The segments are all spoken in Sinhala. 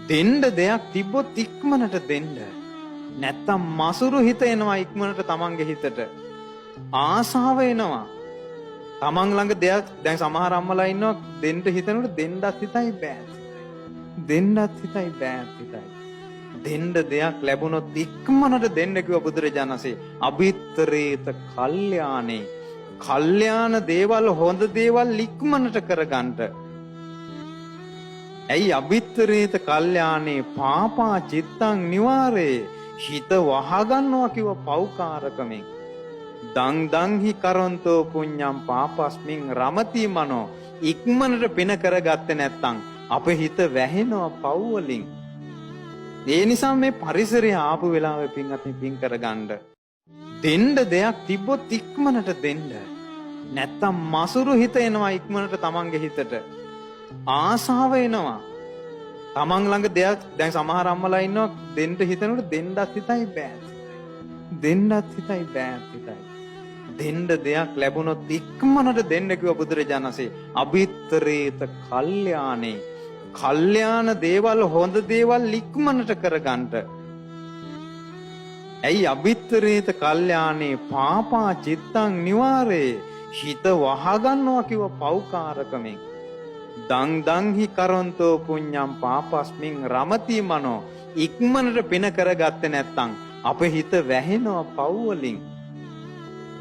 දෙන්න දෙයක් තිබ්බොත් ඉක්මනට දෙන්න. නැත්තම් මසුරු හිත එනවා ඉක්මනට තමන්ගේ හිතට. ආසාව එනවා. තමන් ළඟ දෙයක් දැන් සමහර අම්මලා ඉන්නවා දෙන්න හිතනකොට දෙන්නත් හිතයි බෑ. දෙන්නත් හිතයි බෑ හිතයි. දෙන්න දෙයක් ලැබුණොත් ඉක්මනට දෙන්න කිව්ව බුදුරජාණන්සේ. අභිත්තරේත කල්යාණේ. කල්යාණ දේවල් හොඳ දේවල් ඉක්මනට කරගන්න. ඇයි අභිත්තරේත කල්යාණේ පාපා චිත්තං නිවාරේ. හිත වහගන්නවා කිව්ව පෞකාරකමෙන්. දං දංහි කරොන්තෝ පුඤ්ඤං පාපස්මින් රමති මනෝ. ඉක්මනට පින කරගත්තේ නැත්නම් අපේ හිත වැහෙනවා පව් වලින්. ඒ නිසා මේ පරිසරය ආපු වෙලාවෙ පින්වත්නි පින් කරගන්න. දෙන්න දෙයක් තිබ්බොත් ඉක්මනට දෙන්න. නැත්තම් මසුරු හිත එනවා ඉක්මනට තමන්ගේ හිතට. ආසාව එනවා. තමන් ළඟ දෙයක් දැන් සමහර අම්මලා ඉන්නවා දෙන්න හිතනකොට දෙන්නත් හිතයි බෑ. දෙන්නත් හිතයි බෑ හිතයි. දෙන්න දෙයක් ලැබුණොත් ඉක්මනට දෙන්න කිව්ව බුදුරජාණන්සේ. අභිත්තරේත කල්යාණේ. කල්යාණ දේවල් හොඳ දේවල් ඉක්මනට කරගන්න. ඇයි අභිත්තරේත කල්යාණේ පාපා චිත්තං නිවාරේ. හිත වහගන්නවා කිව්ව පෞකාරකමෙන්. දං දංහි කරොන්තෝ පුඤ්ඤං පාපස්මින් රමති මනෝ. ඉක්මනට පින කරගත්තේ නැත්නම් අපේ හිත වැහෙනවා පව් වලින්.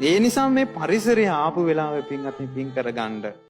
ඒ නිසා මේ පරිසරය ආපු වෙලාවෙ පින්වත්නි පින් කරගන්න.